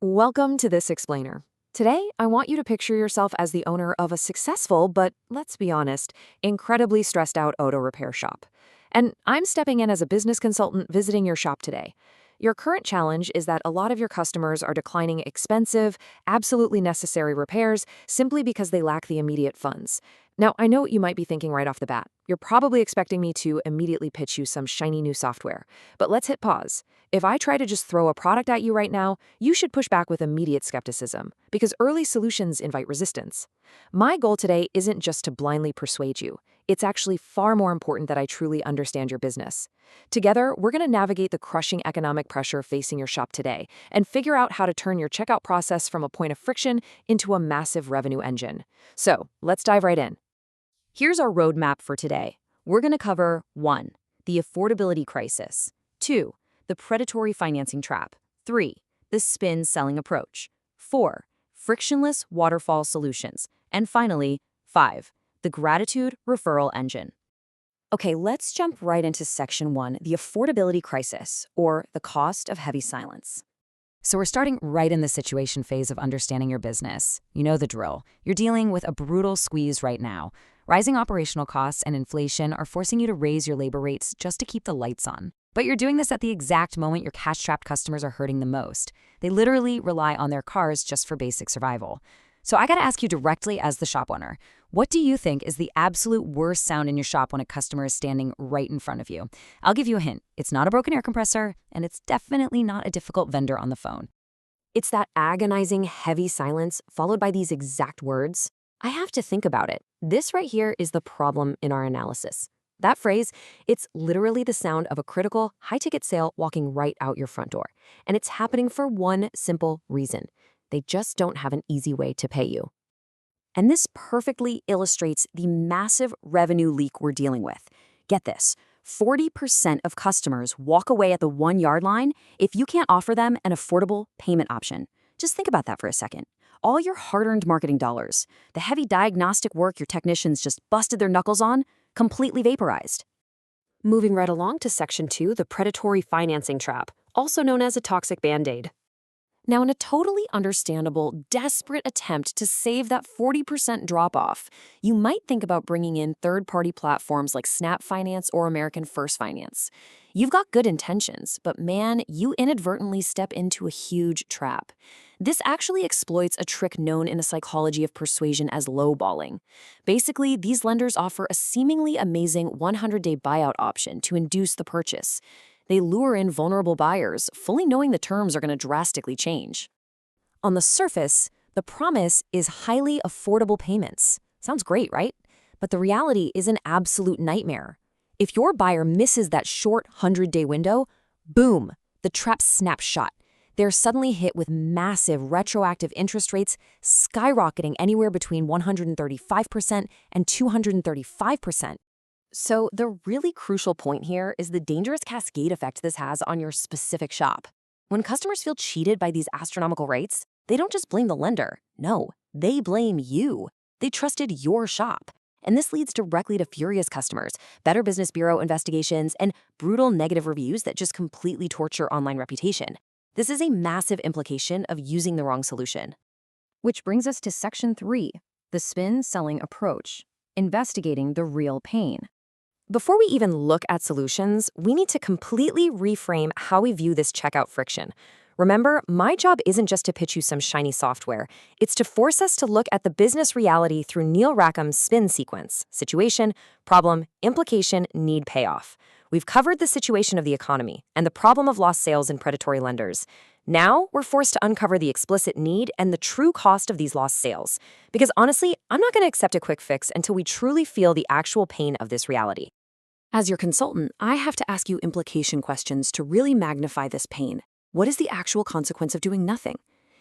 Welcome to This Explainer. Today, I want you to picture yourself as the owner of a successful, but let's be honest, incredibly stressed out auto repair shop. And I'm stepping in as a business consultant visiting your shop today. Your current challenge is that a lot of your customers are declining expensive, absolutely necessary repairs simply because they lack the immediate funds. Now, I know what you might be thinking right off the bat. You're probably expecting me to immediately pitch you some shiny new software. But let's hit pause. If I try to just throw a product at you right now, you should push back with immediate skepticism, because early solutions invite resistance. My goal today isn't just to blindly persuade you. It's actually far more important that I truly understand your business. Together, we're going to navigate the crushing economic pressure facing your shop today and figure out how to turn your checkout process from a point of friction into a massive revenue engine. So, let's dive right in. Here's our roadmap for today. We're going to cover 1. The affordability crisis. 2. The predatory financing trap. 3. The spin selling approach. 4. Frictionless waterfall solutions. And finally, 5. The gratitude referral engine. Okay, let's jump right into section 1, the affordability crisis, or the cost of heavy silence. So we're starting right in the situation phase of understanding your business. You know the drill. You're dealing with a brutal squeeze right now. Rising operational costs and inflation are forcing you to raise your labor rates just to keep the lights on. But you're doing this at the exact moment your cash-strapped customers are hurting the most. They literally rely on their cars just for basic survival. So I gotta ask you directly as the shop owner, what do you think is the absolute worst sound in your shop when a customer is standing right in front of you? I'll give you a hint. It's not a broken air compressor, and it's definitely not a difficult vendor on the phone. It's that agonizing, heavy silence followed by these exact words. I have to think about it. This right here is the problem in our analysis. That phrase, it's literally the sound of a critical, high-ticket sale walking right out your front door. And it's happening for one simple reason. They just don't have an easy way to pay you. And this perfectly illustrates the massive revenue leak we're dealing with. Get this, 40% of customers walk away at the 1-yard line if you can't offer them an affordable payment option. Just think about that for a second. All your hard-earned marketing dollars, the heavy diagnostic work your technicians just busted their knuckles on, completely vaporized. Moving right along to section 2, the predatory financing trap, also known as a toxic band-aid. Now, in a totally understandable, desperate attempt to save that 40% drop-off, you might think about bringing in third-party platforms like Snap Finance or American First Finance. You've got good intentions, but man, you inadvertently step into a huge trap. This actually exploits a trick known in the psychology of persuasion as lowballing. Basically, these lenders offer a seemingly amazing 100-day buyout option to induce the purchase. They lure in vulnerable buyers, fully knowing the terms are going to drastically change. On the surface, the promise is highly affordable payments. Sounds great, right? But the reality is an absolute nightmare. If your buyer misses that short 100-day window, boom, the trap snaps shut. They're suddenly hit with massive retroactive interest rates skyrocketing anywhere between 135% and 235%. So the really crucial point here is the dangerous cascade effect this has on your specific shop. When customers feel cheated by these astronomical rates, they don't just blame the lender. No, they blame you. They trusted your shop. And this leads directly to furious customers, Better Business Bureau investigations, and brutal negative reviews that just completely torture online reputation. This is a massive implication of using the wrong solution. Which brings us to section 3, the spin selling approach, investigating the real pain. Before we even look at solutions, we need to completely reframe how we view this checkout friction. Remember, my job isn't just to pitch you some shiny software. It's to force us to look at the business reality through Neil Rackham's spin sequence: situation, problem, implication, need, payoff. We've covered the situation of the economy and the problem of lost sales and predatory lenders. Now, we're forced to uncover the explicit need and the true cost of these lost sales. Because honestly, I'm not going to accept a quick fix until we truly feel the actual pain of this reality. As your consultant, I have to ask you implication questions to really magnify this pain. What is the actual consequence of doing nothing?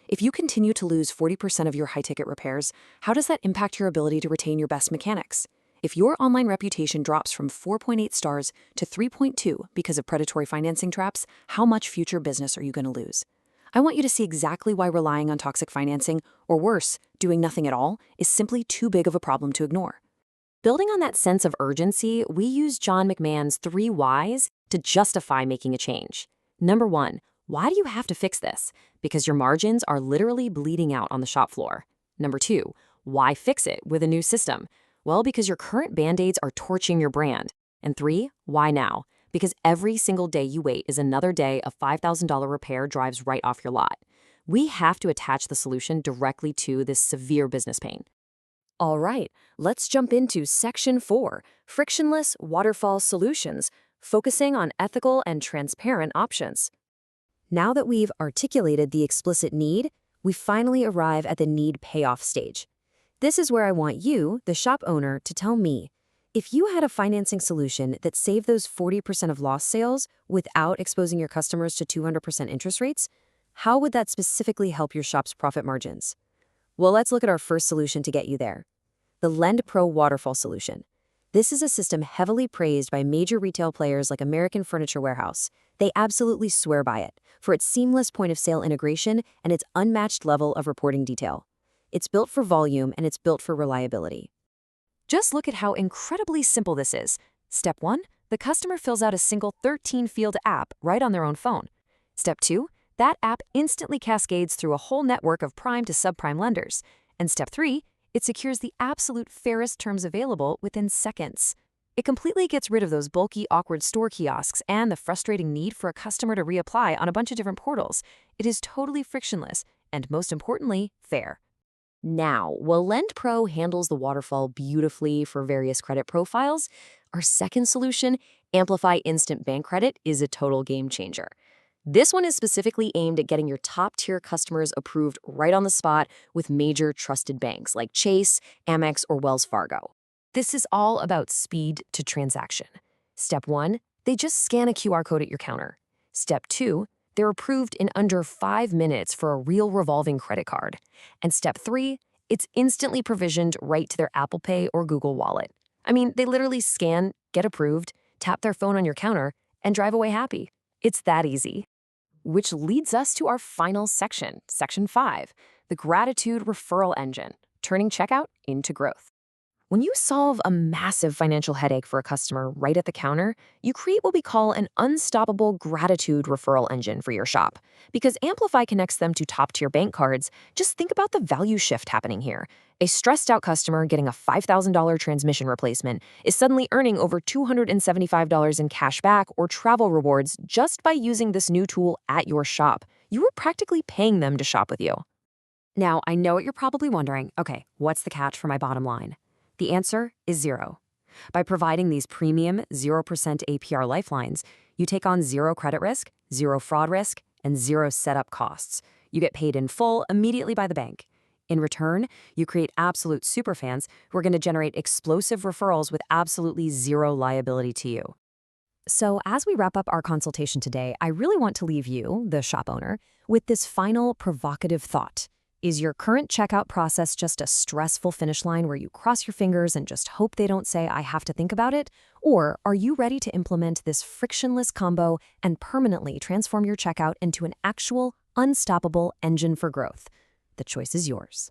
If you continue to lose 40% of your high-ticket repairs, how does that impact your ability to retain your best mechanics? If your online reputation drops from 4.8 stars to 3.2 because of predatory financing traps, how much future business are you going to lose? I want you to see exactly why relying on toxic financing, or worse, doing nothing at all, is simply too big of a problem to ignore. Building on that sense of urgency, we use John McMahon's 3 whys to justify making a change. Number 1, Why do you have to fix this? Because your margins are literally bleeding out on the shop floor. Number 2, why fix it with a new system? Well, because your current band-aids are torching your brand. And 3, why now? Because every single day you wait is another day a $5,000 repair drives right off your lot. We have to attach the solution directly to this severe business pain. All right, let's jump into Section 4, Frictionless Waterfall Solutions, focusing on ethical and transparent options. Now that we've articulated the explicit need, we finally arrive at the need payoff stage. This is where I want you, the shop owner, to tell me, if you had a financing solution that saved those 40% of lost sales without exposing your customers to 200% interest rates, how would that specifically help your shop's profit margins? Well, let's look at our first solution to get you there. The LendPro Waterfall Solution. This is a system heavily praised by major retail players like American Furniture Warehouse. They absolutely swear by it for its seamless point-of-sale integration and its unmatched level of reporting detail. It's built for volume and it's built for reliability. Just look at how incredibly simple this is. Step 1, the customer fills out a single 13-field app right on their own phone. Step 2, that app instantly cascades through a whole network of prime to subprime lenders. And Step 3, it secures the absolute fairest terms available within seconds. It completely gets rid of those bulky, awkward store kiosks and the frustrating need for a customer to reapply on a bunch of different portals. It is totally frictionless and, most importantly, fair. Now, while LendPro handles the waterfall beautifully for various credit profiles, our second solution, Amplify Instant Bank Credit, is a total game changer. This one is specifically aimed at getting your top-tier customers approved right on the spot with major trusted banks like Chase, Amex, or Wells Fargo. This is all about speed to transaction. Step 1, they just scan a QR code at your counter. Step 2, they're approved in under 5 minutes for a real revolving credit card. And Step 3, it's instantly provisioned right to their Apple Pay or Google Wallet. I mean, they literally scan, get approved, tap their phone on your counter, and drive away happy. It's that easy. Which leads us to our final section, Section 5, the Gratitude Referral Engine, turning checkout into growth. When you solve a massive financial headache for a customer right at the counter, you create what we call an unstoppable gratitude referral engine for your shop. Because Amplify connects them to top-tier bank cards, just think about the value shift happening here. A stressed-out customer getting a $5,000 transmission replacement is suddenly earning over $275 in cash back or travel rewards just by using this new tool at your shop. You were practically paying them to shop with you. Now, I know what you're probably wondering. Okay, what's the catch for my bottom line? The answer is zero. By providing these premium 0% APR lifelines, you take on zero credit risk, zero fraud risk, and zero setup costs. You get paid in full immediately by the bank. In return, you create absolute superfans who are going to generate explosive referrals with absolutely zero liability to you. So as we wrap up our consultation today, I really want to leave you, the shop owner, with this final provocative thought. Is your current checkout process just a stressful finish line where you cross your fingers and just hope they don't say, I have to think about it? Or are you ready to implement this frictionless combo and permanently transform your checkout into an actual, unstoppable engine for growth? The choice is yours.